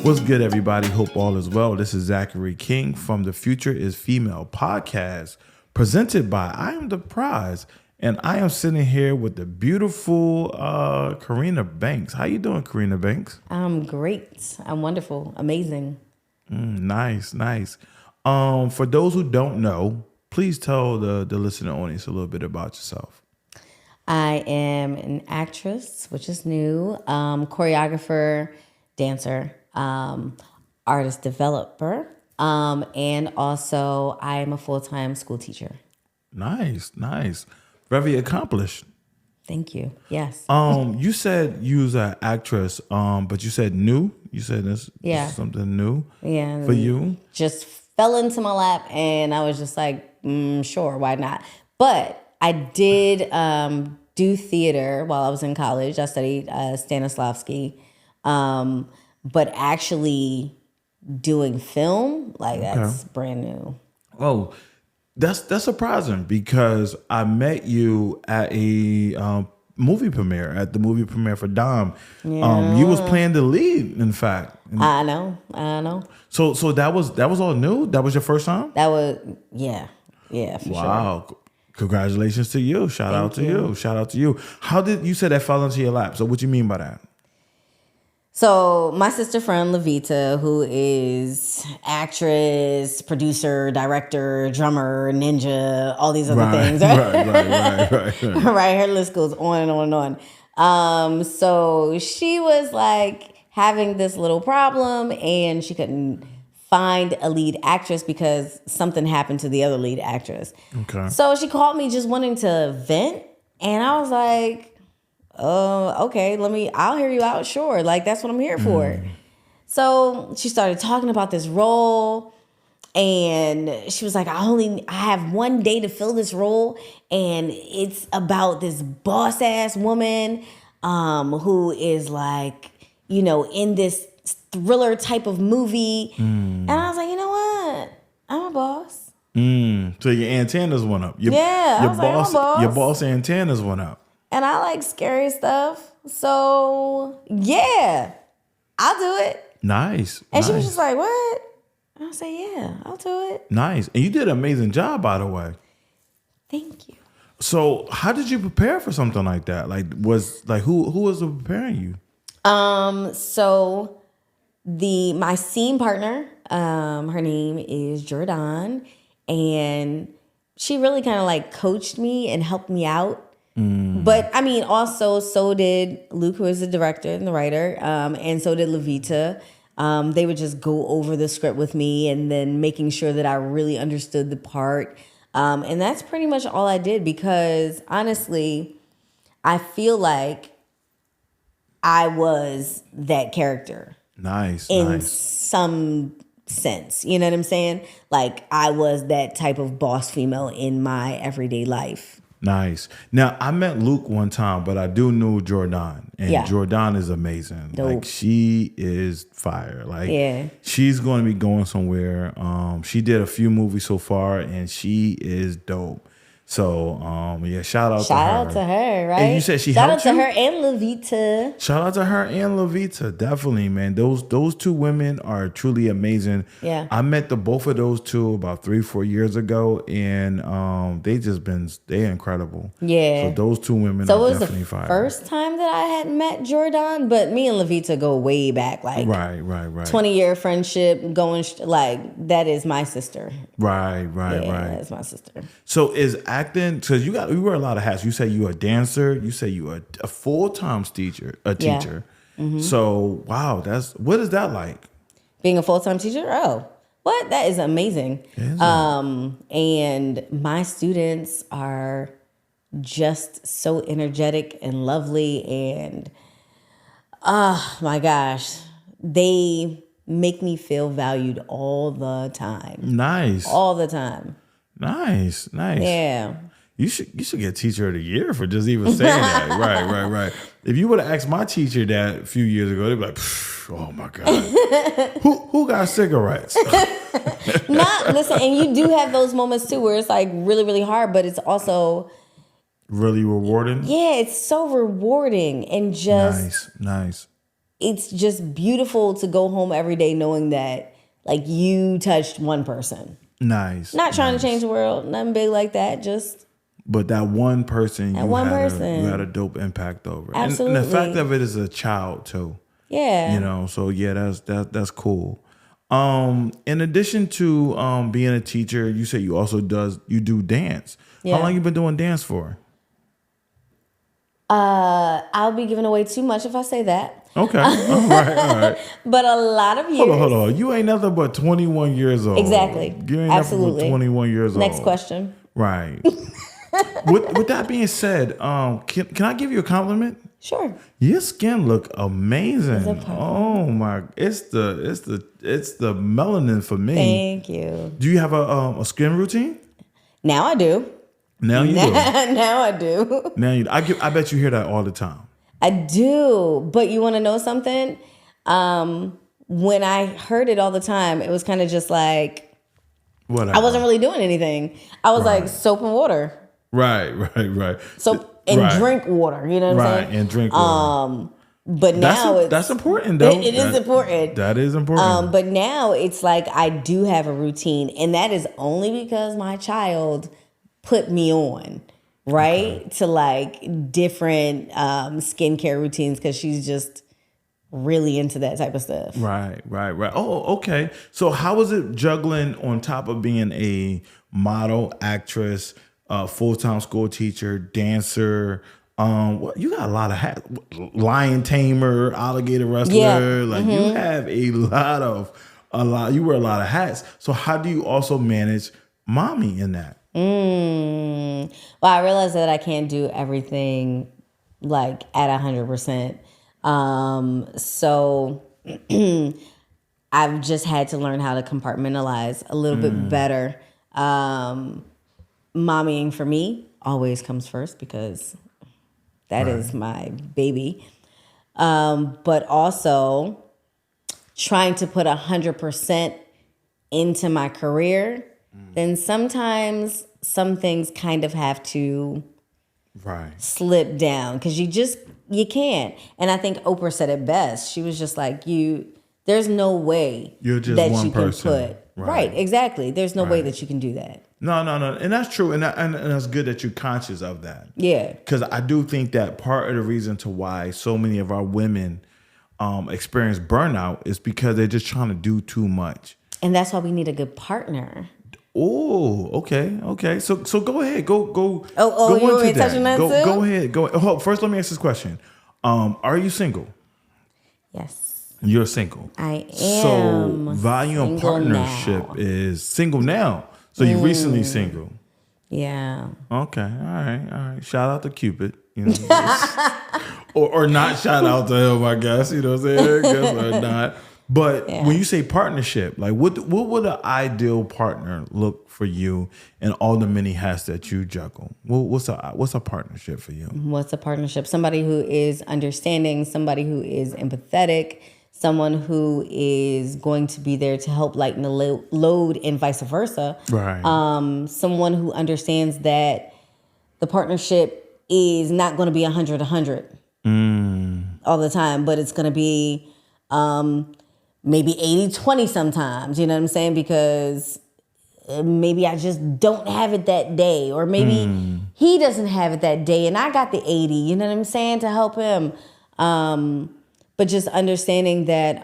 What's good, everybody? Hope all is well. This is Zachary King from the Future is Female podcast, presented by I Am the Prize. And I am sitting here with the beautiful Karina Banks. How you doing, Karina Banks? I'm great. I'm wonderful. Amazing. Nice. For those who don't know, please tell the listener audience a little bit about yourself. I am an actress, which is new, choreographer, dancer, artist developer, and also I am a full-time school teacher. Nice. Very accomplished. Thank you. Yes. You said you was an actress, but you said new. You said this is something new for you. Just fell into my lap, and I was just like, sure, why not? But I did do theater while I was in college. I studied Stanislavski, but actually doing film, that's brand new. Oh, that's surprising because I met you at a movie premiere for Dom. Yeah. You was playing the lead, in fact. I know. So that was all new? That was your first time? That was for sure. Wow. Congratulations to you. Shout out to you. How did you say that fell into your lap? So what you mean by that? So my sister friend Levita, who is actress, producer, director, drummer, ninja, all these other things. Right. Right. Her list goes on and on and on. So she was like having this little problem, and she couldn't find a lead actress because something happened to the other lead actress. Okay. So she called me just wanting to vent, and I was like, okay, I'll hear you out. Sure. Like, that's what I'm here for. So she started talking about this role, and she was like, I have one day to fill this role. And it's about this boss ass woman, who is like, in this thriller type of movie. And I was like, you know what? I'm a boss. So your antennas went up. Your boss antennas went up. And I like scary stuff. So, yeah, I'll do it. Nice. And she was just like, what? And I said, yeah, I'll do it. Nice. And you did an amazing job, by the way. Thank you. So how did you prepare for something like that? Who was preparing you? So my scene partner, her name is Jordan, and she really kind of like coached me and helped me out. But I mean, also, so did Luke, who is the director and the writer, and so did Levita. They would just go over the script with me and then making sure that I really understood the part. And that's pretty much all I did because, honestly, I feel like I was that character. Nice. In some sense. You know what I'm saying? Like, I was that type of boss female in my everyday life. Nice. Now, I met Luke one time, but I do know Jordan. And Jordan is amazing. Dope. Like, she is fire. Like, she's going to be going somewhere. She did a few movies so far, and she is dope. So, shout out to her, right? And you said she helped you? Shout out to her and Levita. Shout out to her and Levita. Definitely, man. Those two women are truly amazing. Yeah. I met both of those two about 3-4 years ago, and they're incredible. Yeah. So those two women so are it was definitely the fire. First time that I had met Jordan, but me and Levita go way back. Like, right. 20-year friendship going, that is my sister. Right. That's my sister. So is acting, because you wear a lot of hats. You say you're a dancer. You say you're a full-time teacher. Mm-hmm. So, wow, what is that like? Being a full-time teacher? Oh, what? That is amazing. And my students are just so energetic and lovely, and oh my gosh, they make me feel valued all the time. Nice. All the time. Nice. Yeah. You should get Teacher of the Year for just even saying that. Right. If you would have asked my teacher that a few years ago, they'd be like, oh my God. who got cigarettes? Listen, and you do have those moments too where it's like really, really hard, but it's also really rewarding. Yeah, it's so rewarding and just nice. it's just beautiful to go home every day knowing that like you touched one person. Nice. Not trying nice. to change the world, nothing big like that. Just But that one person, you person. had a dope impact over. Absolutely. And the fact of it is a child too. yeah. You know, so yeah, that's cool. In addition to being a teacher, you say you do dance. Yeah. How long you been doing dance for? I'll be giving away too much if I say that. Okay. All right. But a lot of years. Hold on. You ain't nothing but 21 years old. Exactly. You ain't Absolutely. nothing but 21 years Next old. question. Right. with that being said, can I give you a compliment? Sure. Your skin look amazing. Is it perfect? Oh my! It's the melanin for me. Thank you. Do you have a skin routine? Now I do. Now you do. Now I do. Now you. I bet you hear that all the time. I do. But you want to know something? When I heard it all the time, it was kind of just like Whatever. I wasn't really doing anything. I was like soap and water. Right. Soap and drink water. You know what I'm saying? Right, and drink water. But now that's important though. It is important. That is important. But now it's like I do have a routine, and that is only because my child put me on, right? To like different skincare routines because she's just really into that type of stuff. Right. Oh, okay. So how is it juggling on top of being a model, actress, full-time school teacher, dancer? You got a lot of hats. Lion tamer, alligator wrestler. Yeah. Like you have you wear a lot of hats. So how do you also manage mommy in that? Well, I realized that I can't do everything like at 100%. So I've just had to learn how to compartmentalize a little bit better. Mommying for me always comes first because that is my baby. But also trying to put 100% into my career, then sometimes some things kind of have to slip down because you can't. And I think Oprah said it best. She was just like, there's no way You're just that one you person. can put. Right, exactly. There's no way that you can do that. No. And that's true. And that's good that you're conscious of that. Yeah. Because I do think that part of the reason to why so many of our women experience burnout is because they're just trying to do too much. And that's why we need a good partner. Oh, okay. So go ahead. Go you into want me to touch on that too? Go ahead. Oh, first, let me ask this question. Are you single? Yes. You're single. I am. So value and partnership is single now. So you're recently single. Yeah. Okay. All right. Shout out to Cupid. You know, or not shout out to him, I guess. You know what I'm saying? Guess or not. But when you say partnership, like what would an ideal partner look for you in all the many hats that you juggle? What's a partnership for you? What's a partnership? Somebody who is understanding, somebody who is empathetic, someone who is going to be there to help lighten the load and vice versa. Right. Someone who understands that the partnership is not going to be 100 all the time, but it's going to be maybe 80-20 sometimes, you know what I'm saying? Because maybe I just don't have it that day, or maybe he doesn't have it that day and I got the 80, you know what I'm saying, to help him. But just understanding that,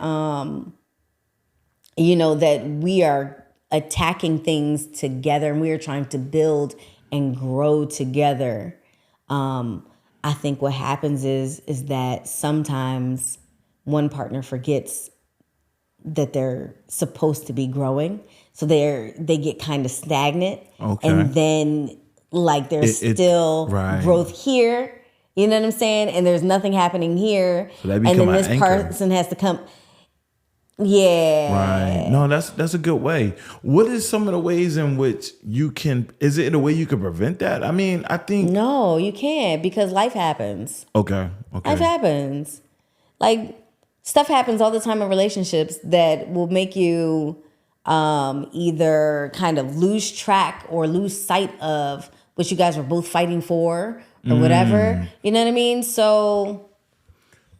that we are attacking things together and we are trying to build and grow together. I think what happens is that sometimes one partner forgets that they're supposed to be growing. So they get kind of stagnant. Okay. And then like there's still growth here. You know what I'm saying? And there's nothing happening here. So and then this person has to come. Yeah. Right. No, that's a good way. What is some of the ways in which is it a way you can prevent that? I mean, I think. No, you can't, because life happens. Okay. Life happens. Like, stuff happens all the time in relationships that will make you either kind of lose track or lose sight of what you guys were both fighting for or whatever. You know what I mean? So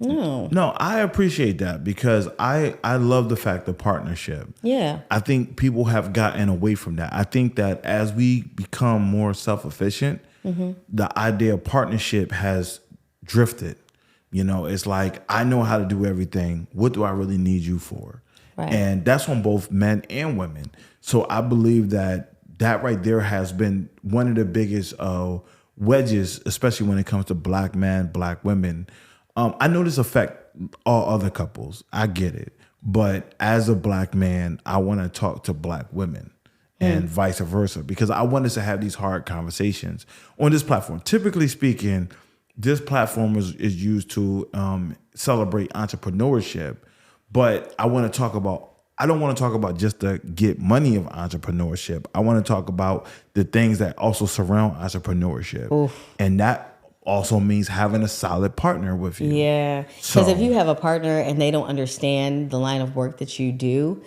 No, I appreciate that because I love the fact of partnership. Yeah. I think people have gotten away from that. I think that as we become more self-efficient, the idea of partnership has drifted. You know, it's like, I know how to do everything. What do I really need you for? Right. And that's on both men and women. So I believe that right there has been one of the biggest wedges, especially when it comes to black men, black women. I know this affect all other couples. I get it. But as a black man, I want to talk to black women and vice versa, because I want us to have these hard conversations on this platform. Typically speaking, this platform is used to celebrate entrepreneurship, but I want to talk about, I don't want to talk about just the get money of entrepreneurship. I want to talk about the things that also surround entrepreneurship. Oof. And that also means having a solid partner with you. Yeah. Because if you have a partner and they don't understand the line of work that you do,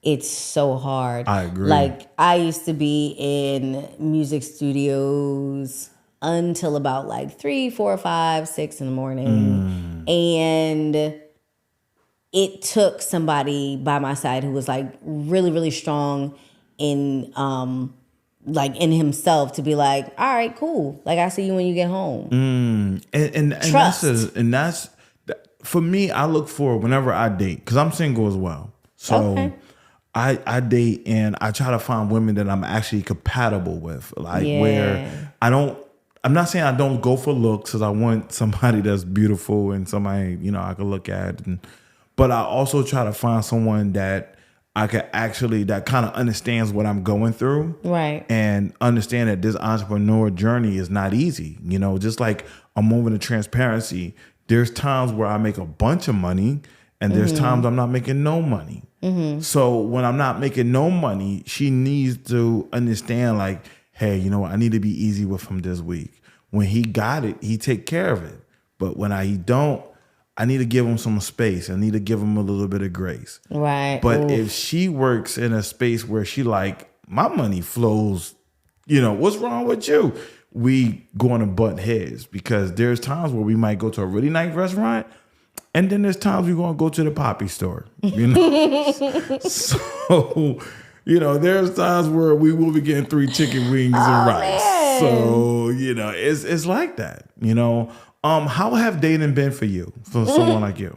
it's so hard. I agree. Like, I used to be in music studios until about like 3, 4, 5, 6 in the morning. And it took somebody by my side who was like really, really strong in like in himself to be like, all right, cool. Like, I see you when you get home. And Trust. that's for me, I look for whenever I date, because I'm single as well. So I date and I try to find women that I'm actually compatible with. Like where I'm not saying I don't go for looks, because I want somebody that's beautiful and somebody, you know, I can look at. But I also try to find someone that I can actually, that kind of understands what I'm going through. Right. And understand that this entrepreneur journey is not easy. You know, just like a moment of transparency, there's times where I make a bunch of money and there's times I'm not making no money. So when I'm not making no money, she needs to understand, like, hey, you know what, I need to be easy with him this week. When he got it, he take care of it. But when he don't, I need to give him some space. I need to give him a little bit of grace. Right. But if she works in a space where she like, my money flows, you know, what's wrong with you? We going to butt heads, because there's times where we might go to a really nice restaurant, and then there's times we're going to go to the poppy store, you know? So, you know, there's times where we will be getting 3 chicken wings and rice. Man. So, you know, it's like that, you know? How have dating been for you, for someone like you?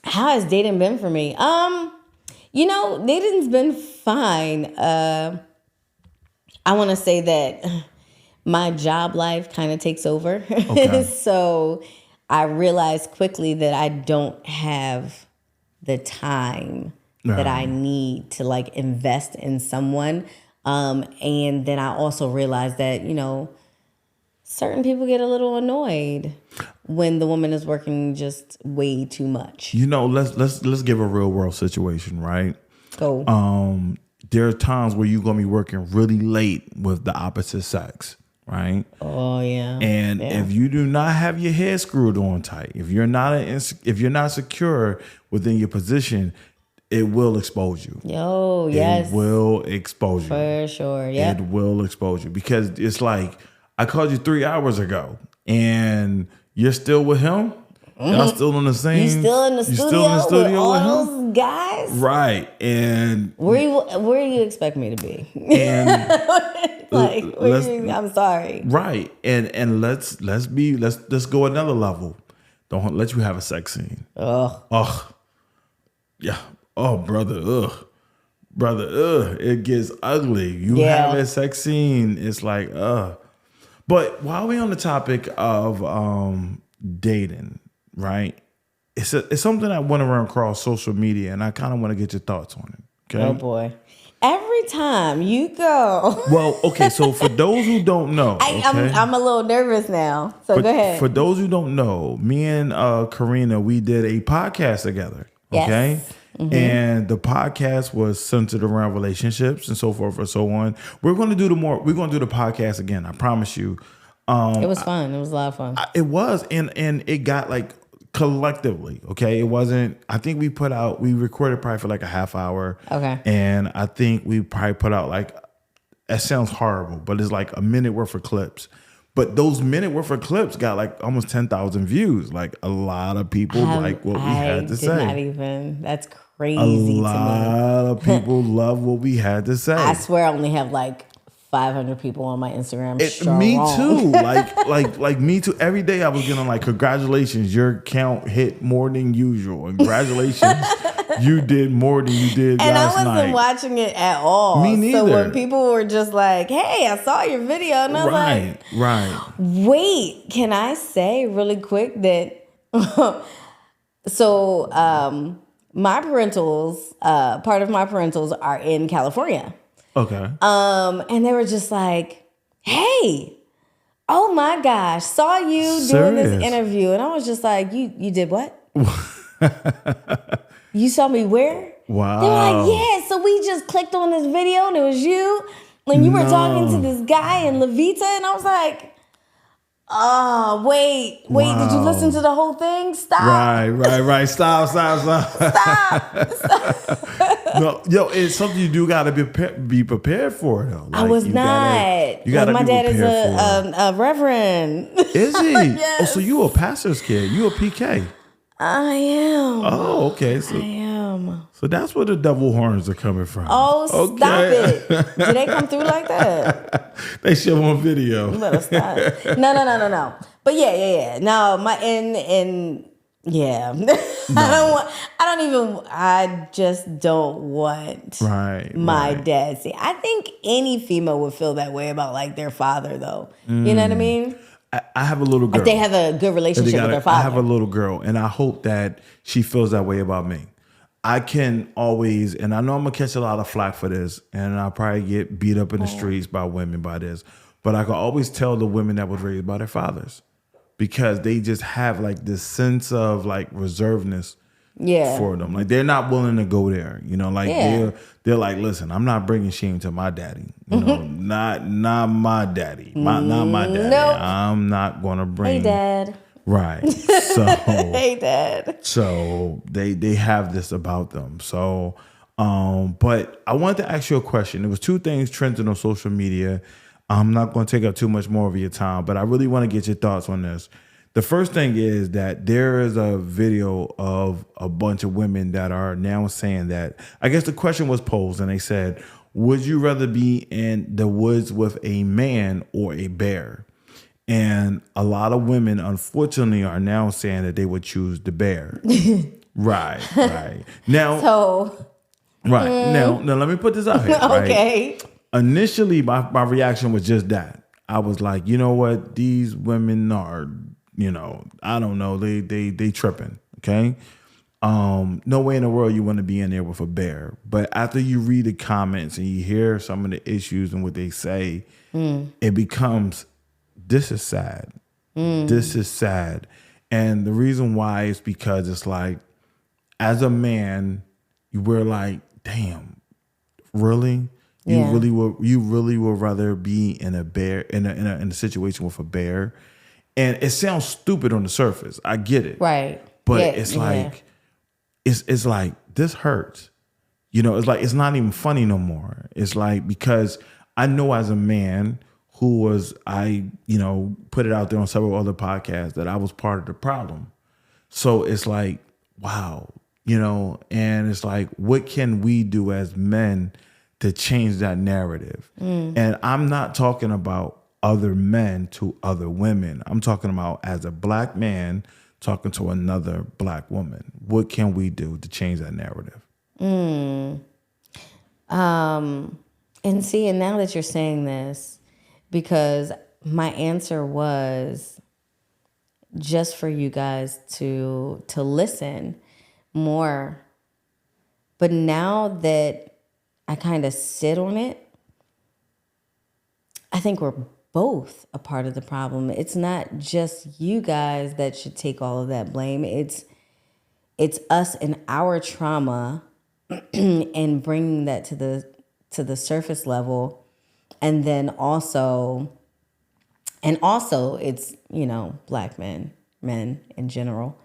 How has dating been for me? You know, dating's been fine. I want to say that my job life kind of takes over. Okay. So I realized quickly that I don't have the time that I need to like invest in someone. And then I also realized that, you know, certain people get a little annoyed when the woman is working just way too much. You know, let's give a real world situation, right? Go. There are times where you're gonna be working really late with the opposite sex, right? Oh yeah. And if you do not have your head screwed on tight, if you're not secure within your position, it will expose you. Yo, yes. It will expose you. For sure, yeah. It will expose you, because it's like, I called you 3 hours ago and you're still with him? Y'all still in the same? You still in the studio with all those guys? Right. And where do you expect me to be? And like, I'm sorry. Right. And let's go another level. Don't let you have a sex scene. Ugh. Yeah. Oh, brother. Ugh. Brother. Ugh. It gets ugly. You have a sex scene. It's like, ugh. But while we're on the topic of dating, right? It's something I went around across social media, and I kind of want to get your thoughts on it. Okay. Oh boy. Every time you go. Well, okay. So for those who don't know, I'm a little nervous now. So go ahead. For those who don't know, me and Karina, we did a podcast together. Okay. Yes. Mm-hmm. And the podcast was centered around relationships and so forth and so on. We're going to do the podcast again. I promise you. It was fun. It was a lot of fun. It was. And it got like collectively. Okay. It wasn't, I think we recorded probably for like a half hour. Okay. And I think we probably put out like, that sounds horrible, but it's like a minute worth of clips. But those minute worth of clips got like almost 10,000 views. Like a lot of people like what we had to say. Not even. That's A crazy to lot of people love what we had to say. me. I swear I only have like 500 people on my Instagram. Me too. Like me too. Every day I was getting like, congratulations, your count hit more than usual. Congratulations, you did more than you did and last night. And I wasn't watching it at all. Me neither. So when people were just like, hey, I saw your video. And I was right. Wait, can I say really quick that my parentals, part of my parentals are in California. Okay. And they were just like, hey, oh my gosh, saw you doing this interview. And I was just like, you did what? You saw me where? Wow. They were like, yeah, so we just clicked on this video and it was you. And you were talking to this guy in Levita. And I was like, oh, wait, did you listen to the whole thing? Stop. Right. Stop. No, it's something you do got to be prepared for, though. Like, I was not. You gotta my be dad is prepared a reverend. Is he? Yes. Oh, so you a pastor's kid. You a PK. I am. Oh, okay. I am. So that's where the devil horns are coming from. Oh, stop it. Do they come through like that? They show on video. You better stop. No. But yeah. No, yeah. No. I just don't want my dad. See, I think any female would feel that way about like their father though. You know what I mean? I have a little girl. If they have a good relationship with their father. I have a little girl, and I hope that she feels that way about me. I can always, and I know I'm going to catch a lot of flack for this, and I'll probably get beat up in the streets by women by this, but I can always tell the women that was raised by their fathers because they just have like this sense of like reservedness for them. Like they're not willing to go there, they're like, listen, I'm not bringing shame to my daddy, not my daddy, not my daddy. Nope. I'm not going to bring. Hey, Dad. Right. So hey, Dad. So they have this about them. So but I wanted to ask you a question. There was two things trending on social media. I'm not going to take up too much more of your time, but I really want to get your thoughts on this. The first thing is that there is a video of a bunch of women that are now saying that, I guess the question was posed and they said, would you rather be in the woods with a man or a bear? And a lot of women, unfortunately, are now saying that they would choose the bear. Right. Now, now let me put this out here. Okay. Right? Initially, my reaction was just that. I was like, you know what? These women are, I don't know. They tripping. Okay. No way in the world you want to be in there with a bear. But after you read the comments and you hear some of the issues and what they say, it becomes, this is sad. This is sad. And the reason why is because it's like, as a man, we're like, damn, really? You really would rather be in a situation with a bear? And it sounds stupid on the surface. I get it. Right. But it's like, it's like, this hurts. It's like, it's not even funny no more. It's like, because I know as a man who was, put it out there on several other podcasts that I was part of the problem. So it's like, wow, and it's like, what can we do as men to change that narrative? And I'm not talking about other men to other women. I'm talking about as a black man talking to another black woman. What can we do to change that narrative? And see, and now that you're saying this, because my answer was just for you guys to listen more. But now that I kind of sit on it, I think we're both a part of the problem. It's not just you guys that should take all of that blame. It's us and our trauma and bringing that to the surface level. And then also it's, black men in general.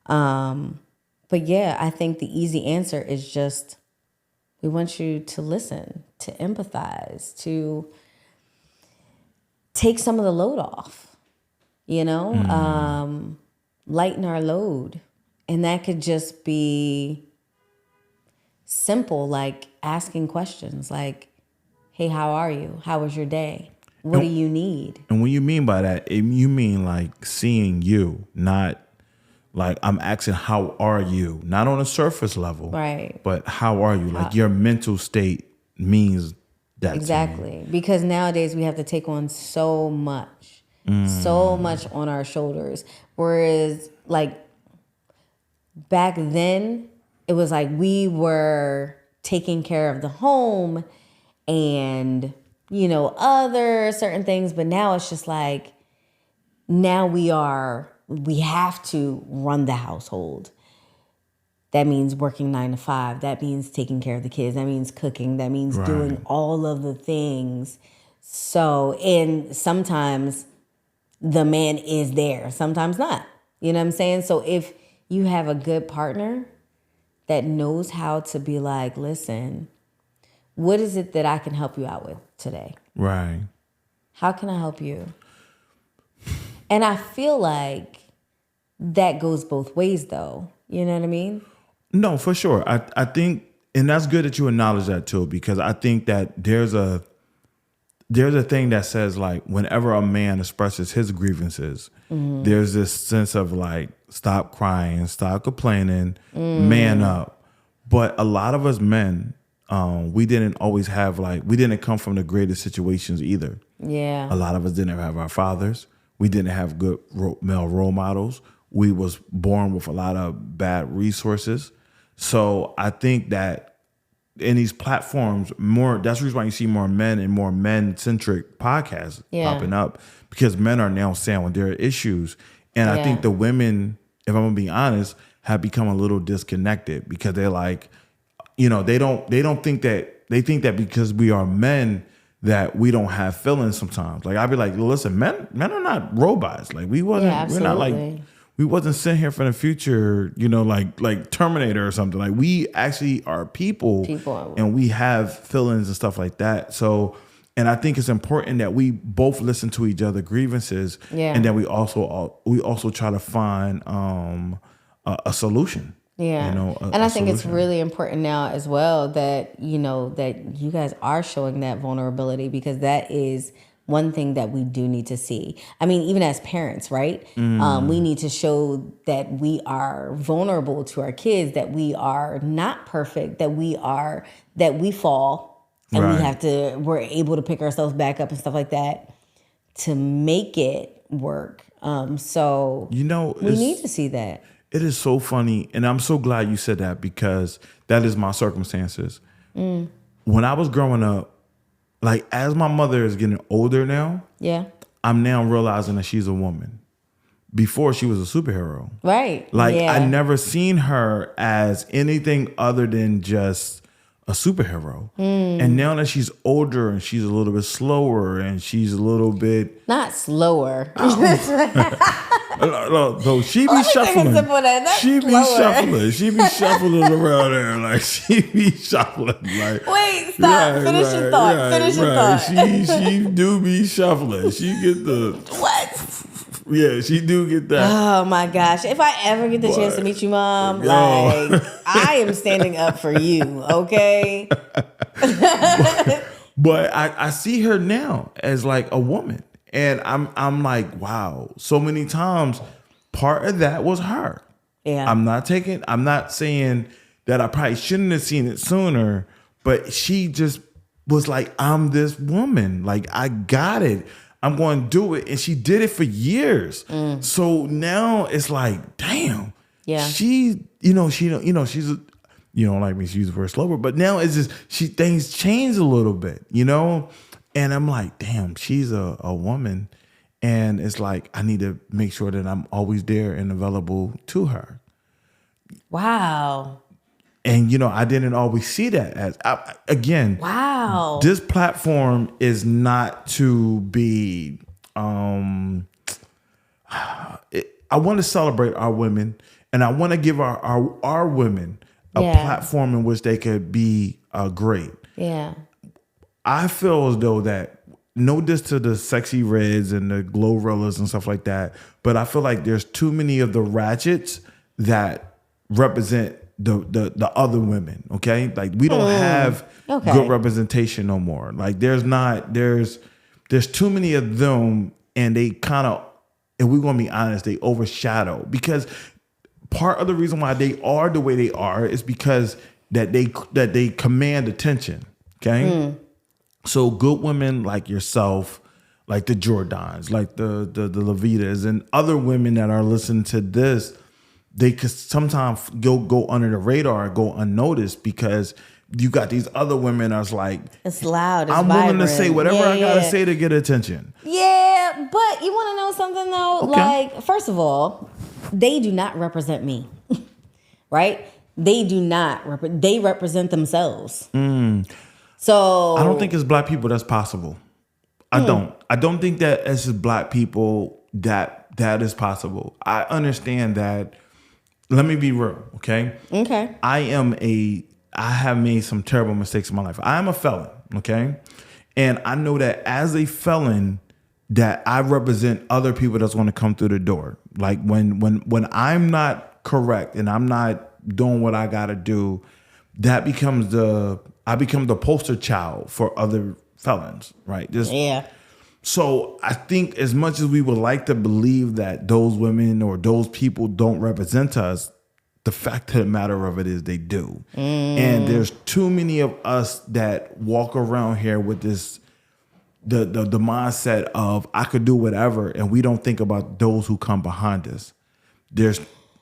But yeah, I think the easy answer is just, we want you to listen, to empathize, to take some of the load off, lighten our load. And that could just be simple, like asking questions like, hey, how are you? How was your day? What do you need? And when you mean by that, you mean like seeing you, not like I'm asking, how are you? Not on a surface level, Right. but how are you? Like your mental state means that. Exactly. Because nowadays we have to take on so much on our shoulders. Whereas like back then, it was like we were taking care of the home and, other certain things. But now it's just like, now we have to run the household. That means working 9 to 5. That means taking care of the kids. That means cooking. That means doing all of the things. So, and sometimes the man is there, sometimes not. You know what I'm saying? So if you have a good partner that knows how to be like, listen, what is it that I can help you out with today? Right. How can I help you? And I feel like that goes both ways, though. You know what I mean? No, for sure. I think, and that's good that you acknowledge that too, because I think that there's a thing that says like whenever a man expresses his grievances, there's this sense of like, stop crying, stop complaining, man up. But a lot of us men, we didn't always have we didn't come from the greatest situations either. Yeah. A lot of us didn't have our fathers. We didn't have good male role models. We was born with a lot of bad resources. So I think that in these platforms, that's the reason why you see more men and more men-centric podcasts popping up, because men are now saying when there are issues. And I think the women, if I'm gonna be honest, have become a little disconnected because they're like, they think that because we are men that we don't have feelings sometimes. Like I'd be like, listen, men are not robots. Like we're not like, we wasn't sent here from the future, like Terminator or something. Like we actually are people and we have feelings and stuff like that. So, and I think it's important that we both listen to each other grievances, and then we also try to find a solution. Yeah. And I think it's really important now as well that, that you guys are showing that vulnerability, because that is one thing that we do need to see. I mean, even as parents, right? We need to show that we are vulnerable to our kids, that we are not perfect, that we fall and we're able to pick ourselves back up and stuff like that to make it work. So we need to see that. It is so funny. And I'm so glad you said that, because that is my circumstances. When I was growing up, like as my mother is getting older now, I'm now realizing that she's a woman. Before she was a superhero. Right. Like I never seen her as anything other than just a superhero. And now that she's older and she's a little bit slower and she's a little bit... Not slower. No, she be shuffling. She be shuffling around there. Like she be shuffling. Like wait, stop. Finish your thought. Finish your thought. She do be shuffling. She get the what? Yeah, she do get that. Oh my gosh! If I ever get the chance to meet you, Mom, like I am standing up for you. Okay. But I see her now as like a woman. And I'm like, wow, so many times part of that was her. Yeah. I'm not saying that I probably shouldn't have seen it sooner, but she just was like, I'm this woman. Like, I got it. I'm going to do it. And she did it for years. So now it's like, damn. Yeah. She's you don't like me, she used the word slower, but now it's just, things change a little bit, And I'm like, damn, she's a woman. And it's like, I need to make sure that I'm always there and available to her. Wow. And, I didn't always see that as, again, wow. This platform is not to be, I want to celebrate our women, and I want to give our women a platform in which they could be great. Yeah. I feel as though that no diss to the sexy reds and the glow rollers and stuff like that, but I feel like there's too many of the ratchets that represent the other women. Okay, like we don't have good representation no more. Like there's too many of them, and they kind of, if we're gonna be honest, they overshadow, because part of the reason why they are the way they are is because that they command attention. Okay. So good women like yourself, like the Jordans, like the Levitas, and other women that are listening to this, they could sometimes go under the radar, go unnoticed, because you got these other women that's like, it's loud, it's I'm vibrant. willing to say whatever I gotta say to get attention. Yeah, but you want to know something though? Okay. Like, first of all, they do not represent me, right? They do not. They represent themselves. So I don't think as Black people that's possible. I don't. I don't think that as just Black people that is possible. I understand that. Let me be real, okay? Okay. I have made some terrible mistakes in my life. I am a felon, okay? And I know that as a felon, that I represent other people that's going to come through the door. Like when I'm not correct and I'm not doing what I got to do, that becomes I become the poster child for other felons, right? So I think as much as we would like to believe that those women or those people don't represent us, the fact of the matter of it is they do. And there's too many of us that walk around here with this, the mindset of I could do whatever, and we don't think about those who come behind us.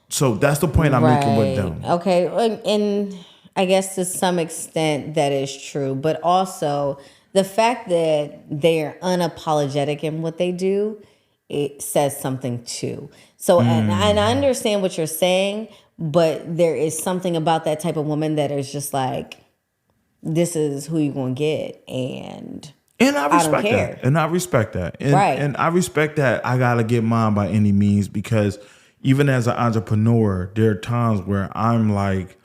So that's the point I'm making with them. Okay, and I guess to some extent that is true, but also the fact that they're unapologetic in what they do, it says something too. So, and I understand what you're saying, but there is something about that type of woman that is just like, this is who you're going to get. And I respect that. And I respect that. And I respect that I got to get mine by any means, because even as an entrepreneur, there are times where I'm like,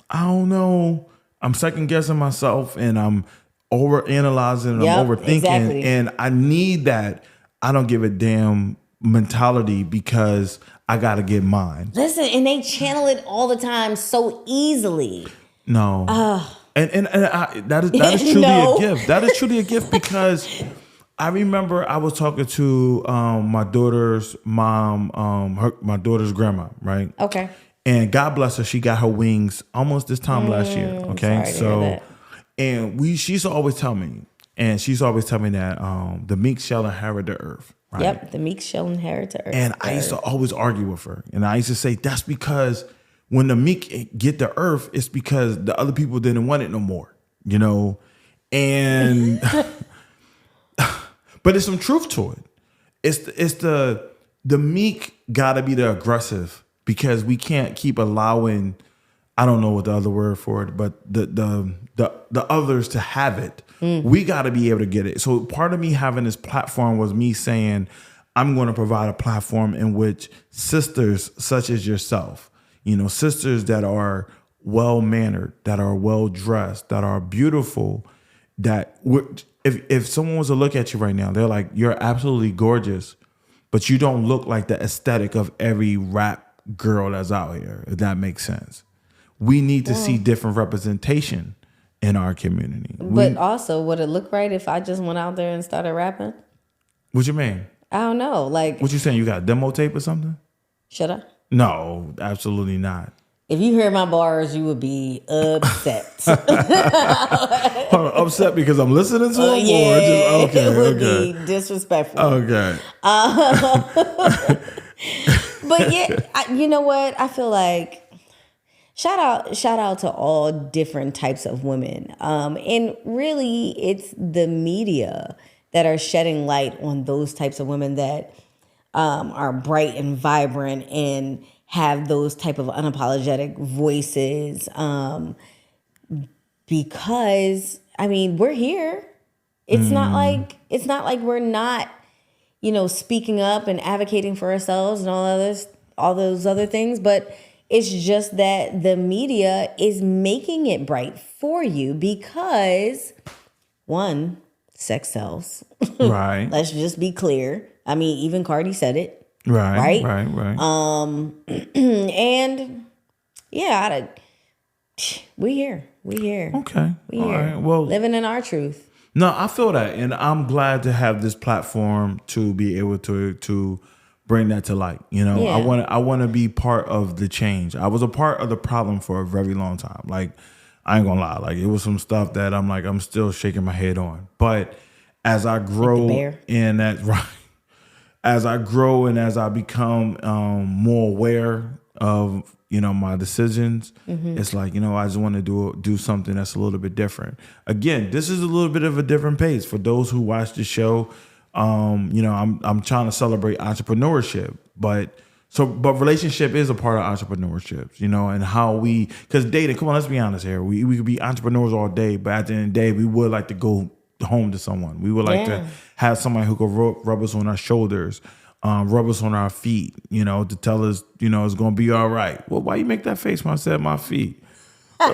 I don't know, I'm second guessing myself, and I'm overanalyzing, and I'm overthinking. Exactly. And I need that I don't give a damn mentality, because I got to get mine. Listen, and they channel it all the time so easily. No. And that is truly a gift. That is truly a gift, because I remember I was talking to my daughter's mom, my daughter's grandma, right? Okay. And God bless her, she got her wings almost this time last year. Okay, so and she used to always tell me, that the meek shall inherit the earth. Right? Yep, the meek shall inherit the earth. And I used to always argue with her, and I used to say that's because when the meek get the earth, it's because the other people didn't want it no more, you know? And, but there's some truth to it. It's the meek gotta be the aggressive, because we can't keep allowing, I don't know what the other word for it, but the others to have it. We gotta be able to get it. So part of me having this platform was me saying, I'm going to provide a platform in which sisters such as yourself, sisters that are well-mannered, that are well-dressed, that are beautiful, that if someone was to look at you right now, they're like, you're absolutely gorgeous, but you don't look like the aesthetic of every rap girl that's out here, if that makes sense. We need to see different representation in our community. But also, would it look right if I just went out there and started rapping? What you mean? I don't know. Like, what you saying? You got a demo tape or something? Should I? No, absolutely not. If you hear my bars, you would be upset. Upset because I'm listening to them? Yeah, or just, it would be disrespectful. Okay. But yeah, you know what? I feel like shout out to all different types of women. And really, it's the media that are shedding light on those types of women that are bright and vibrant and have those type of unapologetic voices. Because I mean, we're here. It's not like we're not, speaking up and advocating for ourselves and all those other things, but it's just that the media is making it bright for you because, one, sex sells. Right. Let's just be clear. I mean, even Cardi said it. Right. Right? And yeah, we here. Okay. We All here. right. Well, Living in our truth. no, I feel that, and I'm glad to have this platform to be able to bring that to light. You know, Yeah. I want to be part of the change. I was a part of the problem for a very long time. Like, I ain't gonna lie, like it was some stuff that I'm still shaking my head on. But as I grow in that right, as I grow and as I become more aware of my decisions, it's like I just want to do something that's a little bit different. Again, this is a little bit of a different pace for those who watch the show. I'm trying to celebrate entrepreneurship, but relationship is a part of entrepreneurship, and how because dating. Come on, let's be honest here. We could be entrepreneurs all day, but at the end of the day, we would like to go home to someone. We would like to have somebody who could rub us on our shoulders, rub us on our feet, to tell us, it's going to be all right. Well, why you make that face when I said my feet? Did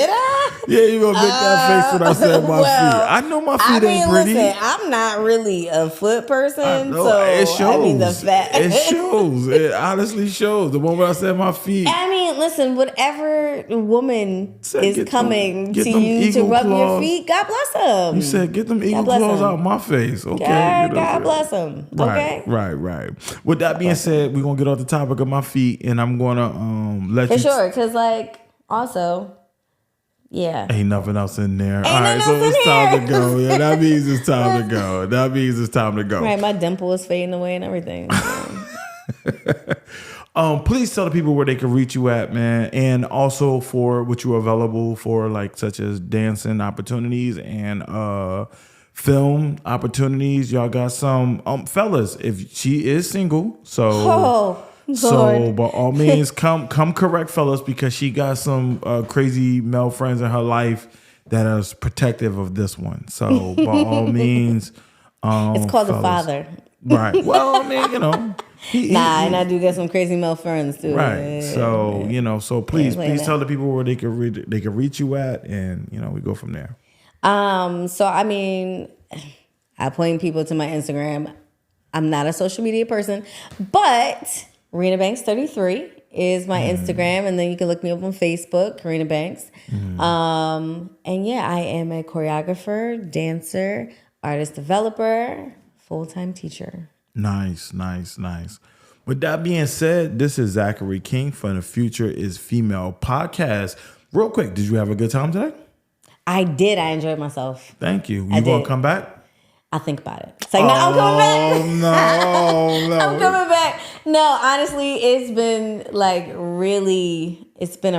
I? Yeah, you gonna make that face when I said my feet. I know my feet ain't pretty. Listen, I'm not really a foot person, so it shows. I mean the fact it shows. It honestly shows. The moment I said my feet. I mean, listen, whatever woman is coming to you to rub your feet, God bless them. You said get them eagle claws out my face. Okay, God bless them. Okay, right. With that being said, we're gonna get off the topic of my feet, and I'm gonna let you for sure, because also. Yeah. Ain't nothing else in there. All right, so it's time to go. Yeah, that means it's time to go. Right, my dimple is fading away and everything. Please tell the people where they can reach you at, man, and also for what you're available for, like such as dancing opportunities and film opportunities. Y'all got some fellas. If she is single, so by all means, come correct, fellas, because she got some crazy male friends in her life that is protective of this one. So by all means, it's called fellas. The Father. Right. Well, I mean, and I do get some crazy male friends too. Right. So so please tell the people where they can reach you at, and we go from there. So I mean, I point people to my Instagram. I'm not a social media person, but Karina Banks 33 is my Instagram, and then you can look me up on Facebook, Karina Banks. And yeah, I am a choreographer, dancer, artist developer, full-time teacher. Nice. With that being said, this is Zachary King from the Future is Female podcast. Real quick, did you have a good time today? I did. I enjoyed myself. Thank you. You gonna come back? I think about it. It's like, no, I'm coming back. No. I'm coming back. No, honestly, it's been a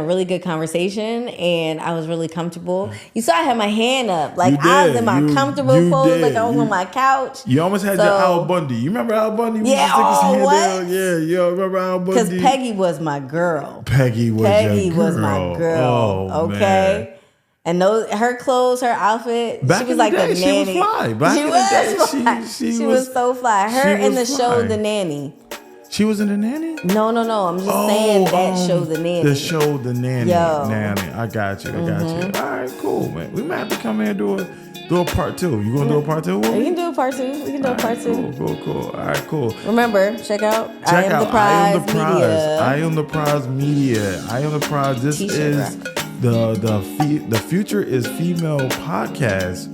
really good conversation, and I was really comfortable. You saw I had my hand up. Like, I was in my comfortable pose, like I was on my couch. You almost had your Al Bundy. You remember Al Bundy? Yeah, what? Yeah, you remember Al Bundy? Because Peggy was my girl. Peggy was my girl. Oh, okay? Man. And her clothes, her outfit, back she was like the nanny. She was fly. Back in the day, she was so fly. Her in the show The Nanny. She was in The Nanny? No. I'm just saying that show The Nanny. The show The Nanny. Yo. Nanny. I got you. All right, cool, man. We might have to come here and do a part 2. You gonna do a part 2? We can do a part 2. Cool. All right, cool. Remember, check out I Am the Prize Media. I Am the Prize Media. I Am the Prize. This T-shirt is the Future is Female podcast.